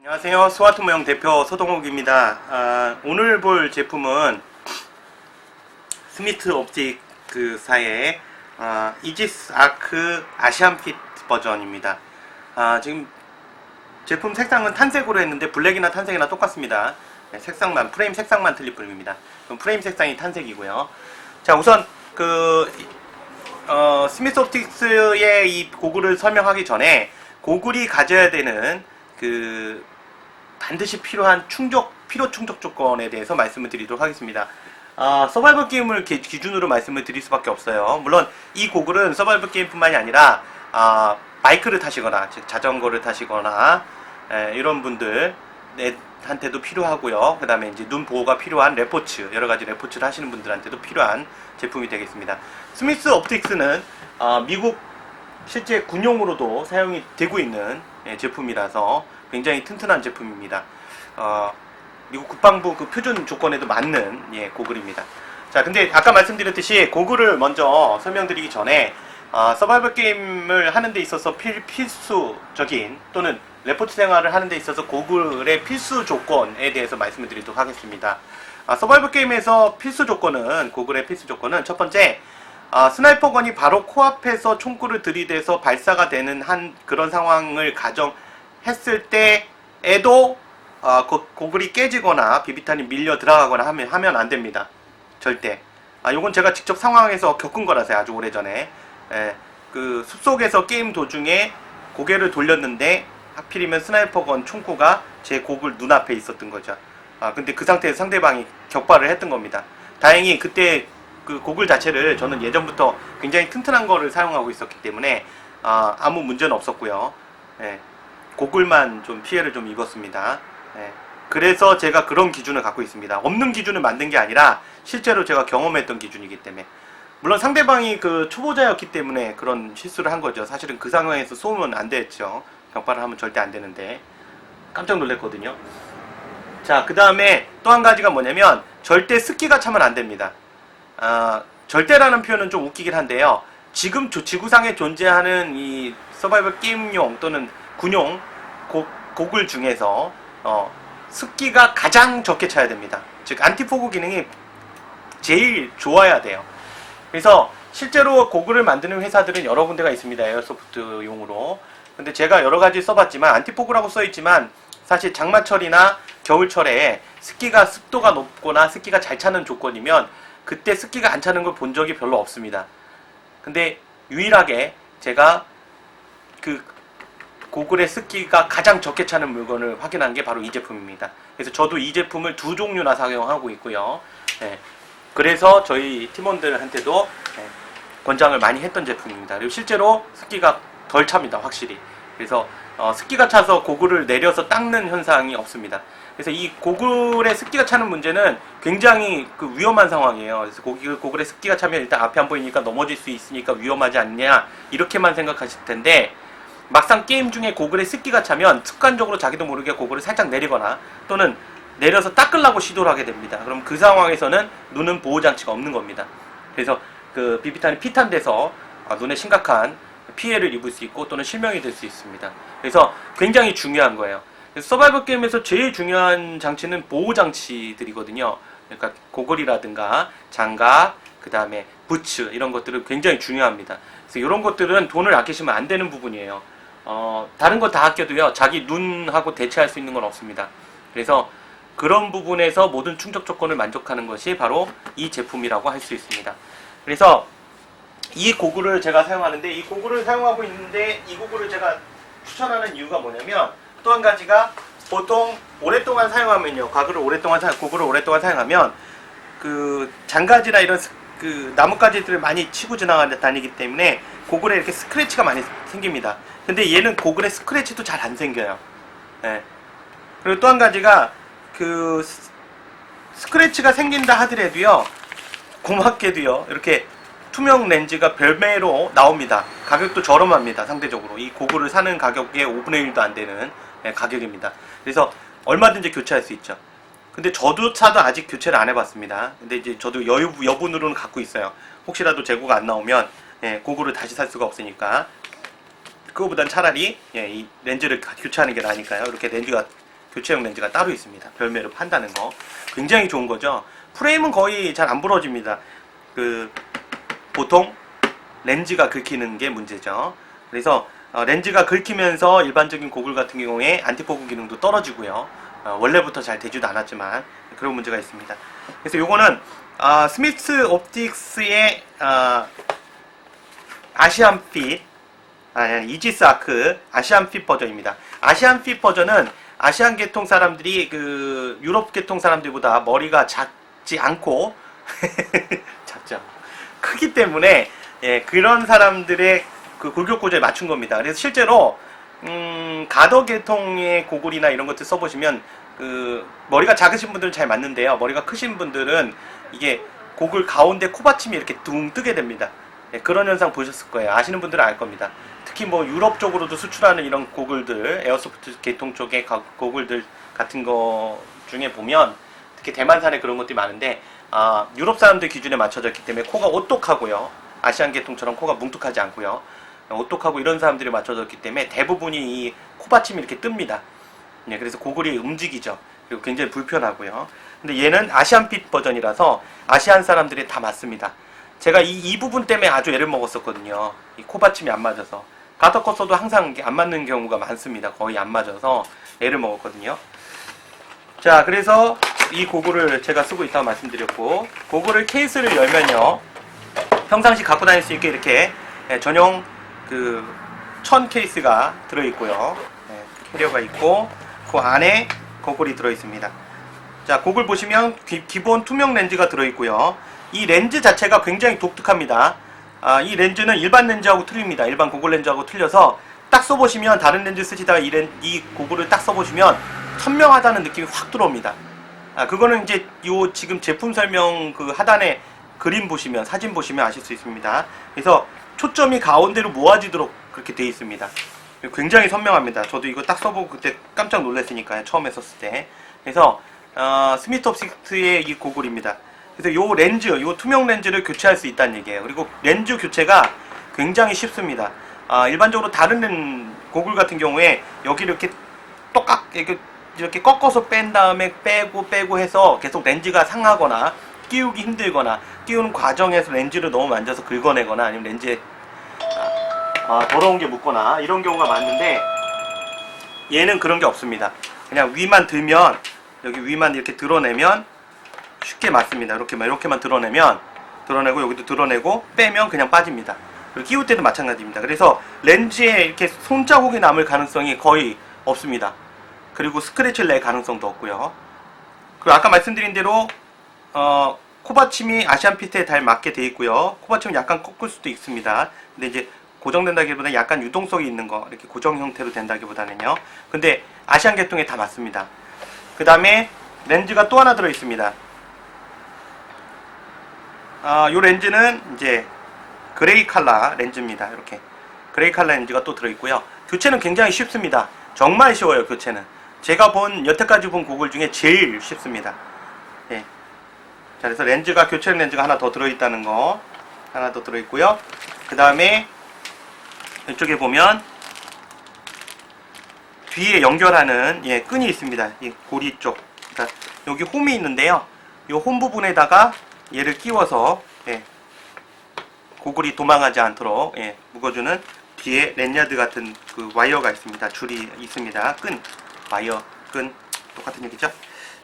안녕하세요. 스와트 모형 대표 서동욱입니다. 오늘 볼 제품은 스미트 옵틱사의 이지스 아크 아시안핏 버전입니다. 지금 제품 색상은 탄색으로 했는데 블랙이나 탄색이나 똑같습니다. 네, 색상만, 프레임 색상만 틀릴 뿐입니다. 그럼 프레임 색상이 탄색이고요. 자, 우선 스미스 옵틱스의 이 고글을 설명하기 전에 고글이 가져야 되는 반드시 필요한 필요 충족 조건에 대해서 말씀을 드리도록 하겠습니다. 서바이벌 게임을 기준으로 말씀을 드릴 수밖에 없어요. 물론 이 고글은 서바이벌 게임뿐만이 아니라 바이크를 타시거나 즉 자전거를 타시거나 이런 분들한테도 필요하고요. 그 다음에 이제 눈 보호가 필요한 레포츠, 여러 가지 레포츠를 하시는 분들한테도 필요한 제품이 되겠습니다. 스미스 옵틱스는 미국 실제 군용으로도 사용이 되고 있는 제품이라서 굉장히 튼튼한 제품입니다. 미국 국방부 그 표준 조건에도 맞는 고글입니다. 자, 근데 아까 말씀드렸듯이 고글을 먼저 설명드리기 전에 서바이벌 게임을 하는 데 있어서 필수적인 또는 레포트 생활을 하는 데 있어서 고글의 필수 조건에 대해서 말씀을 드리도록 하겠습니다. 서바이벌 게임에서 고글의 필수 조건은 첫 번째, 스나이퍼건이 바로 코앞에서 총구를 들이대서 발사가 되는 그런 상황을 가정했을 때에도 고글이 깨지거나 비비탄이 밀려 들어가거나 하면 안 됩니다. 절대. 요건 제가 직접 상황에서 겪은 거라서요. 아주 오래전에. 그 숲속에서 게임 도중에 고개를 돌렸는데 하필이면 스나이퍼건 총구가 제 고글 눈앞에 있었던 거죠. 근데 그 상태에서 상대방이 격발을 했던 겁니다. 다행히 그때 그 고글 자체를 저는 예전부터 굉장히 튼튼한 거를 사용하고 있었기 때문에 아무 문제는 없었고요. 고글만 좀 피해를 좀 입었습니다. 그래서 제가 그런 기준을 갖고 있습니다. 없는 기준을 만든 게 아니라 실제로 제가 경험했던 기준이기 때문에. 물론 상대방이 그 초보자였기 때문에 그런 실수를 한 거죠. 사실은 그 상황에서 쏘면 안 됐죠. 격발을 하면 절대 안 되는데 깜짝 놀랐거든요. 자, 그 다음에 또 한 가지가 뭐냐면 절대 습기가 차면 안 됩니다. 절대라는 표현은 좀 웃기긴 한데요. 지금 지구상에 존재하는 이 서바이벌 게임용 또는 군용 고글 중에서 습기가 가장 적게 차야 됩니다. 즉 안티포그 기능이 제일 좋아야 돼요. 그래서 실제로 고글을 만드는 회사들은 여러 군데가 있습니다. 에어소프트용으로. 근데 제가 여러 가지 써봤지만 안티포그라고 써있지만 사실 장마철이나 겨울철에 습도가 높거나 습기가 잘 차는 조건이면 그때 습기가 안 차는 걸 본 적이 별로 없습니다. 근데 유일하게 제가 그 고글의 습기가 가장 적게 차는 물건을 확인한 게 바로 이 제품입니다. 그래서 저도 이 제품을 2종류나 사용하고 있고요. 그래서 저희 팀원들한테도 권장을 많이 했던 제품입니다. 그리고 실제로 습기가 덜 찹니다. 확실히. 그래서 습기가 차서 고글을 내려서 닦는 현상이 없습니다. 그래서 이 고글의 습기가 차는 문제는 굉장히 위험한 상황이에요. 그래서 고글의 습기가 차면 일단 앞이 안 보이니까 넘어질 수 있으니까 위험하지 않냐 이렇게만 생각하실 텐데 막상 게임 중에 고글의 습기가 차면 습관적으로 자기도 모르게 고글을 살짝 내리거나 또는 내려서 닦으려고 시도를 하게 됩니다. 그럼 그 상황에서는 눈은 보호장치가 없는 겁니다. 그래서 그 비비탄이 피탄돼서 눈에 심각한 피해를 입을 수 있고 또는 실명이 될 수 있습니다. 그래서 굉장히 중요한 거예요. 서바이벌 게임에서 제일 중요한 장치는 보호장치들이거든요. 그러니까 고글이라든가 장갑, 그 다음에 부츠 이런 것들은 굉장히 중요합니다. 그래서 이런 것들은 돈을 아끼시면 안 되는 부분이에요. 다른 거 다 아껴도요. 자기 눈하고 대체할 수 있는 건 없습니다. 그래서 그런 부분에서 모든 충족 조건을 만족하는 것이 바로 이 제품이라고 할 수 있습니다. 그래서 이 고글을 제가 사용하는데 이 고글을 사용하고 있는데 이 고글을 제가 추천하는 이유가 뭐냐면 또 한 가지가 보통 오랫동안 사용하면요. 고글을 오랫동안 사용하면 그 장가지나 이런 그 나뭇가지들을 많이 치고 다니기 때문에 고글에 이렇게 스크래치가 많이 생깁니다. 근데 얘는 고글에 스크래치도 잘 안 생겨요. 그리고 또 한 가지가 그 스크래치가 생긴다 하더라도요. 고맙게도요. 이렇게 투명 렌즈가 별매로 나옵니다. 가격도 저렴합니다. 상대적으로 이 고글을 사는 가격의 5분의 1도 안 되는 가격입니다. 그래서 얼마든지 교체할 수 있죠. 근데 저조차도 아직 교체를 안 해봤습니다. 근데 이제 저도 여분으로는 갖고 있어요. 혹시라도 재고가 안 나오면 고글을 다시 살 수가 없으니까 그거보단 차라리 이 렌즈를 교체하는 게 나으니까요. 이렇게 렌즈가 교체용 렌즈가 따로 있습니다. 별매로 판다는 거 굉장히 좋은 거죠. 프레임은 거의 잘 안 부러집니다. 보통 렌즈가 긁히는 게 문제죠. 그래서 렌즈가 긁히면서 일반적인 고글 같은 경우에 안티포그 기능도 떨어지고요. 원래부터 잘 되지도 않았지만 그런 문제가 있습니다. 그래서 요거는 스미스 옵틱스의 아시안 핏, 이지스 아크 아시안 핏 버전입니다. 아시안 핏 버전은 아시안 계통 사람들이 유럽 계통 사람들보다 머리가 작지 않고 작죠. 크기 때문에 그런 사람들의 골격 구조에 맞춘 겁니다. 그래서 실제로 가더 계통의 고글이나 이런 것들 써보시면 머리가 작으신 분들은 잘 맞는데요. 머리가 크신 분들은 이게 고글 가운데 코받침이 이렇게 둥 뜨게 됩니다. 그런 현상 보셨을 거예요. 아시는 분들은 알 겁니다. 특히 뭐 유럽 쪽으로도 수출하는 이런 고글들, 에어소프트 계통 쪽의 고글들 같은 거 중에 보면 특히 대만산에 그런 것들이 많은데 유럽 사람들 기준에 맞춰져 있기 때문에 코가 오똑하고요. 아시안 계통처럼 코가 뭉툭하지 않고요. 오똑하고 이런 사람들이 맞춰졌기 때문에 대부분이 이 코받침이 이렇게 뜹니다. 그래서 고글이 움직이죠. 그리고 굉장히 불편하고요. 근데 얘는 아시안핏 버전이라서 아시안 사람들이 다 맞습니다. 제가 이 부분 때문에 아주 애를 먹었었거든요. 이 코받침이 안 맞아서. 가더 컷 써도 항상 안 맞는 경우가 많습니다. 거의 안 맞아서 애를 먹었거든요. 자, 그래서 이 고글을 제가 쓰고 있다고 말씀드렸고, 고글을 케이스를 열면요, 평상시 갖고 다닐 수 있게 이렇게 전용 천 케이스가 들어있고요. 캐리어가 있고 그 안에 고글이 들어있습니다. 자, 고글 보시면 기본 투명 렌즈가 들어있고요. 이 렌즈 자체가 굉장히 독특합니다. 이 렌즈는 일반 렌즈하고 틀립니다. 일반 고글 렌즈하고 틀려서 딱 써보시면, 다른 렌즈 쓰시다가 이 고글을 딱 써보시면 선명하다는 느낌이 확 들어옵니다. 그거는 이제 지금 제품 설명 하단에 그림 보시면, 사진 보시면 아실 수 있습니다. 그래서 초점이 가운데로 모아지도록 그렇게 되어 있습니다. 굉장히 선명합니다. 저도 이거 딱 써보고 그때 깜짝 놀랐으니까요. 처음에 썼을 때. 그래서 스미스 옵틱스의 이 고글입니다. 그래서 요 렌즈, 요 투명 렌즈를 교체할 수 있다는 얘기예요. 그리고 렌즈 교체가 굉장히 쉽습니다. 일반적으로 다른 고글 같은 경우에 여기를 이렇게 꺾어서 뺀 다음에 빼고 해서 계속 렌즈가 상하거나 끼우기 힘들거나, 끼우는 과정에서 렌즈를 너무 만져서 긁어내거나 아니면 렌즈에 더러운 게 묻거나 이런 경우가 많은데, 얘는 그런 게 없습니다. 그냥 위만 들면, 여기 위만 이렇게 드러내면 쉽게 맞습니다. 이렇게만 드러내고 여기도 드러내고 빼면 그냥 빠집니다. 그리고 끼울 때도 마찬가지입니다. 그래서 렌즈에 이렇게 손자국이 남을 가능성이 거의 없습니다. 그리고 스크래치를 낼 가능성도 없고요. 그리고 아까 말씀드린 대로 코받침이 아시안핏에 잘 맞게 되어 있고요. 코받침은 약간 꺾을 수도 있습니다. 근데 이제 고정된다기보다 약간 유동성이 있는 거, 이렇게 고정 형태로 된다기보다는요. 근데 아시안 계통에 다 맞습니다. 그 다음에 렌즈가 또 하나 들어 있습니다. 요 렌즈는 이제 그레이 칼라 렌즈입니다. 이렇게 그레이 칼라 렌즈가 또 들어 있고요. 교체는 굉장히 쉽습니다. 정말 쉬워요. 교체는 제가 여태까지 본 고글 중에 제일 쉽습니다. 예. 자, 그래서 교체용 렌즈가 하나 더 들어있다는 거, 하나 더 들어있고요. 그 다음에 이쪽에 보면 뒤에 연결하는 끈이 있습니다. 이 고리 쪽, 그러니까 여기 홈이 있는데요. 이 홈 부분에다가 얘를 끼워서 고글이 도망가지 않도록 묶어주는 뒤에 랜야드 같은 와이어가 있습니다. 줄이 있습니다. 와이어, 똑같은 얘기죠.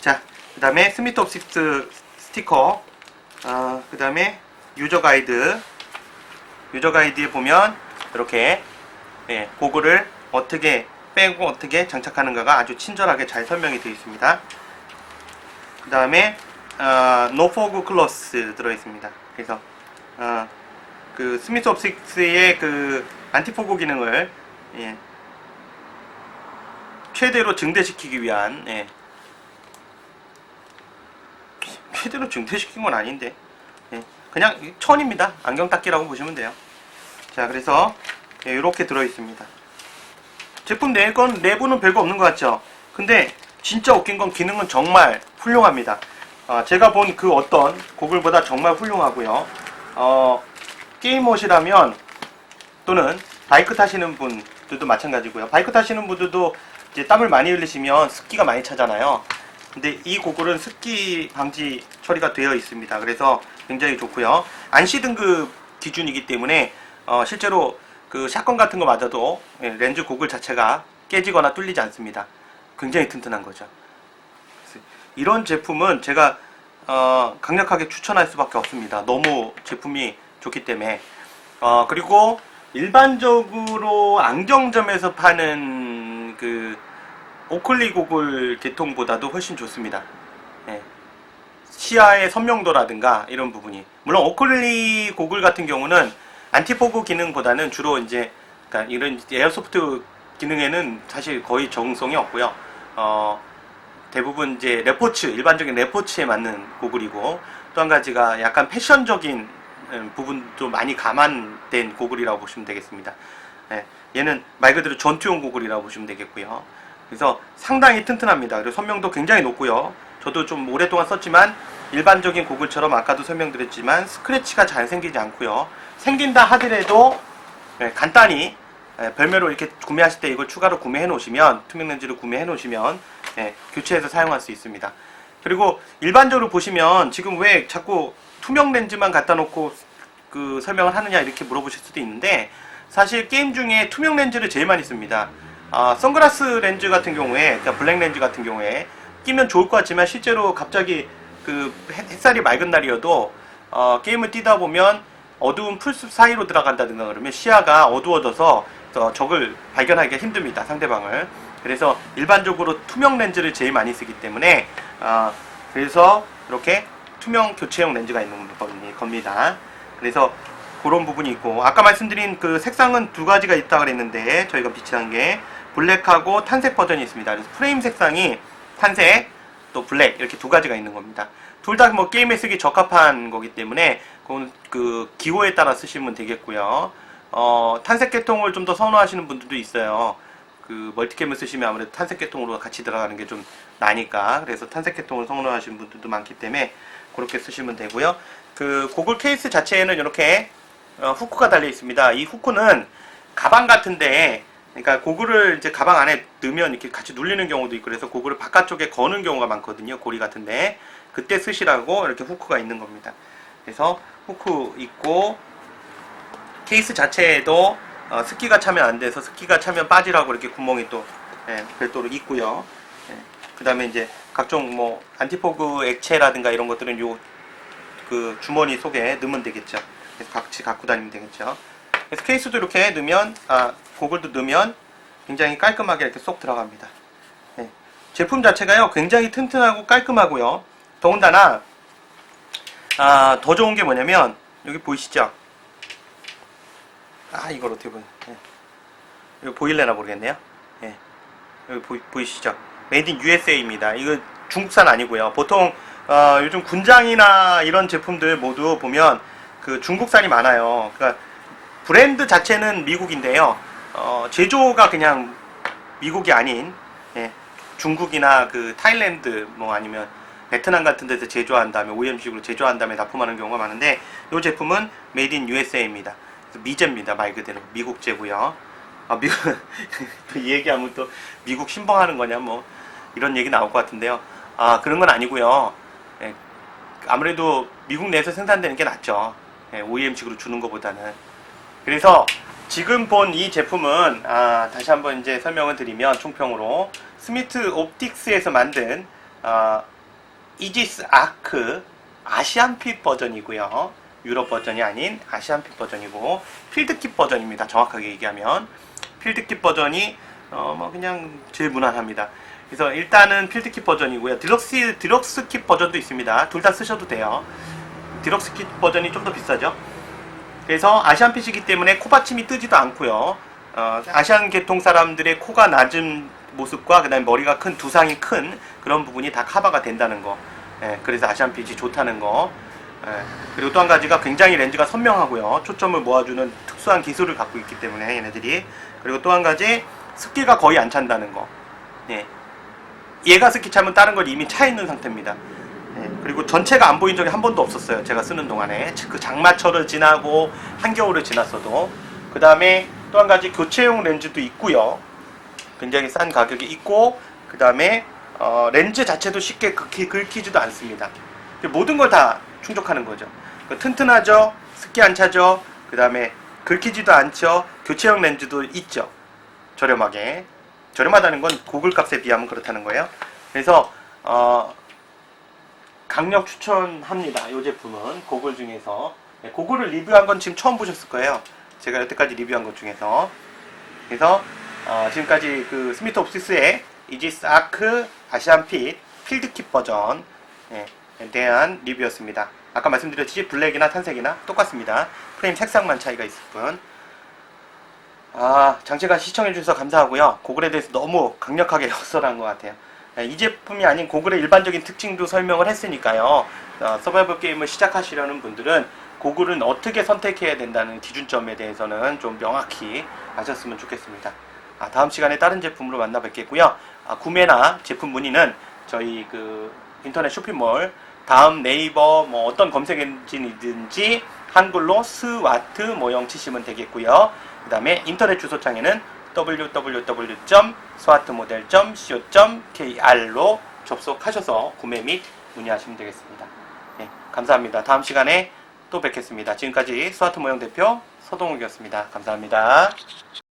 자, 그 다음에 스미스 옵틱스 스티커, 그 다음에 유저 가이드에 보면 이렇게 고글을 어떻게 빼고 어떻게 장착하는가가 아주 친절하게 잘 설명이 되어 있습니다. 그 다음에 노포그 클로스 들어있습니다. 그래서 스미스 옵틱스의 안티포그 기능을 최대로 증대시키기 위한, 최대로 증대시킨 건 아닌데, 그냥 천입니다. 안경 닦기라고 보시면 돼요. 자, 그래서 이렇게 들어있습니다. 제품 내부는 별거 없는 것 같죠? 근데 진짜 웃긴 건 기능은 정말 훌륭합니다. 제가 본 어떤 고글보다 정말 훌륭하고요. 게이머시라면 또는 바이크 타시는 분들도 마찬가지고요. 바이크 타시는 분들도 이제 땀을 많이 흘리시면 습기가 많이 차잖아요. 근데 이 고글은 습기 방지 처리가 되어 있습니다. 그래서 굉장히 좋고요. 안시 등급 기준이기 때문에 실제로 그 샷건 같은 거 맞아도 렌즈 고글 자체가 깨지거나 뚫리지 않습니다. 굉장히 튼튼한 거죠. 이런 제품은 제가 강력하게 추천할 수밖에 없습니다. 너무 제품이 좋기 때문에. 그리고 일반적으로 안경점에서 파는 그 오클리 고글 계통보다도 훨씬 좋습니다. 예. 시야의 선명도라든가 이런 부분이. 물론 오클리 고글 같은 경우는 안티포그 기능보다는 주로 이제 그러니까 이런 에어소프트 기능에는 사실 거의 적응성이 없고요. 대부분 이제 레포츠, 일반적인 레포츠에 맞는 고글이고, 또 한 가지가 약간 패션적인 부분도 많이 감안된 고글이라고 보시면 되겠습니다. 예, 얘는 말 그대로 전투용 고글이라고 보시면 되겠고요. 그래서 상당히 튼튼합니다. 그리고 선명도 굉장히 높고요. 저도 좀 오랫동안 썼지만 일반적인 고글처럼 아까도 설명드렸지만 스크래치가 잘 생기지 않고요. 생긴다 하더라도 간단히 별매로 이렇게 구매하실 때 이걸 추가로 구매해 놓으시면, 투명 렌즈를 구매해 놓으시면 교체해서 사용할 수 있습니다. 그리고 일반적으로 보시면 지금 왜 자꾸 투명 렌즈만 갖다 놓고 그 설명을 하느냐 이렇게 물어보실 수도 있는데, 사실 게임 중에 투명 렌즈를 제일 많이 씁니다. 선글라스 렌즈 같은 경우에, 그러니까 블랙 렌즈 같은 경우에 끼면 좋을 것 같지만 실제로 갑자기 그 햇살이 맑은 날이어도 게임을 뛰다 보면 어두운 풀숲 사이로 들어간다든가 그러면 시야가 어두워져서 적을 발견하기가 힘듭니다. 상대방을. 그래서 일반적으로 투명 렌즈를 제일 많이 쓰기 때문에 그래서 이렇게 투명 교체용 렌즈가 있는 겁니다. 그래서 그런 부분이 있고, 아까 말씀드린 그 색상은 두 가지가 있다고 그랬는데 저희가 비치한 게 블랙하고 탄색 버전이 있습니다. 그래서 프레임 색상이 탄색 또 블랙 이렇게 두 가지가 있는 겁니다. 둘 다 뭐 게임에 쓰기 적합한 거기 때문에 그건 그 기호에 따라 쓰시면 되겠고요. 탄색 계통을 좀 더 선호하시는 분들도 있어요. 그 멀티캠을 쓰시면 아무래도 탄색 계통으로 같이 들어가는 게 좀 나니까, 그래서 탄색 계통을 선호하시는 분들도 많기 때문에 그렇게 쓰시면 되고요. 그 고글 케이스 자체에는 이렇게 후크가 달려 있습니다. 이 후크는 가방 같은데, 그러니까 고글을 이제 가방 안에 넣으면 이렇게 같이 눌리는 경우도 있고, 그래서 고글을 바깥쪽에 거는 경우가 많거든요. 고리 같은데 그때 쓰시라고 이렇게 후크가 있는 겁니다. 그래서 후크 있고, 케이스 자체에도 습기가 차면 안 돼서 습기가 차면 빠지라고 이렇게 구멍이 또 별도로 있고요. 그 다음에 이제 각종 뭐 안티포그 액체라든가 이런 것들은 요 그 주머니 속에 넣으면 되겠죠. 그래서 같이 갖고 다니면 되겠죠. 그래서 케이스도 이렇게 넣으면, 고글도 넣으면 굉장히 깔끔하게 이렇게 쏙 들어갑니다. 제품 자체가요 굉장히 튼튼하고 깔끔하고요. 더군다나 더 좋은 게 뭐냐면, 여기 보이시죠? 이걸 어떻게 이거 보일래나 모르겠네요. 여기 보이시죠? 메이드 인 USA입니다. 이거 중국산 아니고요. 보통 요즘 군장이나 이런 제품들 모두 보면 그 중국산이 많아요. 그러니까 브랜드 자체는 미국인데요. 제조가 그냥 미국이 아닌 중국이나 그 타일랜드 뭐 아니면 베트남 같은 데서 제조한 다음에 OEM식으로 제조한 다음에 납품하는 경우가 많은데, 이 제품은 메이드 인 USA입니다. 미제입니다. 말 그대로 미국제고요. 미국 이 얘기하면 또 미국 신봉하는 거냐 뭐 이런 얘기 나올 것 같은데요. 그런 건 아니고요. 아무래도 미국 내에서 생산되는 게 낫죠. OEM식으로 주는 것보다는. 그래서 지금 본 이 제품은 다시 한번 이제 설명을 드리면 총평으로 스미트 옵틱스에서 만든 이지스 아크 아시안핏 버전이고요. 유럽 버전이 아닌 아시안핏 버전이고, 필드킷 버전입니다. 정확하게 얘기하면 필드킷 버전이 뭐 그냥 제일 무난합니다. 그래서 일단은 필드킷 버전이고요. 디럭스킷 버전도 있습니다. 둘 다 쓰셔도 돼요. 디럭스킷 버전이 좀 더 비싸죠. 그래서 아시안핏이기 때문에 코받침이 뜨지도 않고요. 아시안 계통 사람들의 코가 낮은 모습과 그다음에 머리가 큰, 두상이 큰 그런 부분이 다 커버가 된다는 거. 그래서 아시안핏이 좋다는 거. 그리고 또 한 가지가 굉장히 렌즈가 선명하고요. 초점을 모아주는 특수한 기술을 갖고 있기 때문에 얘네들이. 그리고 또 한 가지, 습기가 거의 안 찬다는 거. 얘가 습기 차면 다른 건 이미 차 있는 상태입니다. 그리고 전체가 안 보인 적이 한 번도 없었어요. 제가 쓰는 동안에. 그 장마철을 지나고 한겨울을 지났어도. 그 다음에 또 한 가지 교체용 렌즈도 있고요. 굉장히 싼 가격에 있고, 그 다음에 렌즈 자체도 쉽게 긁히지도 않습니다. 모든 걸 다 충족하는 거죠. 튼튼하죠, 습기 안 차죠, 그 다음에 긁히지도 않죠, 교체형 렌즈도 있죠. 저렴하게. 저렴하다는 건 고글 값에 비하면 그렇다는 거예요. 그래서 강력 추천합니다. 이 제품은 고글 중에서. 고글을 리뷰한 건 지금 처음 보셨을 거예요. 제가 여태까지 리뷰한 것 중에서. 그래서 지금까지 그 스미트 옵시스의 이지스 아크 아시안핏 필드킷 버전에 대한 리뷰였습니다. 아까 말씀드렸듯이 블랙이나 탄색이나 똑같습니다. 프레임 색상만 차이가 있을 뿐. 장시간 시청해주셔서 감사하고요. 고글에 대해서 너무 강력하게 역설한 것 같아요. 이 제품이 아닌 고글의 일반적인 특징도 설명을 했으니까요. 서바이벌 게임을 시작하시려는 분들은 고글은 어떻게 선택해야 된다는 기준점에 대해서는 좀 명확히 아셨으면 좋겠습니다. 다음 시간에 다른 제품으로 만나 뵙겠고요. 구매나 제품 문의는 저희 그 인터넷 쇼핑몰 다음 네이버 뭐 어떤 검색 엔진이든지 한글로 스와트 모형 치시면 되겠고요. 그 다음에 인터넷 주소창에는 www.swartmodel.co.kr로 접속하셔서 구매 및 문의하시면 되겠습니다. 네, 감사합니다. 다음 시간에 또 뵙겠습니다. 지금까지 스와트 모형 대표 서동욱이었습니다. 감사합니다.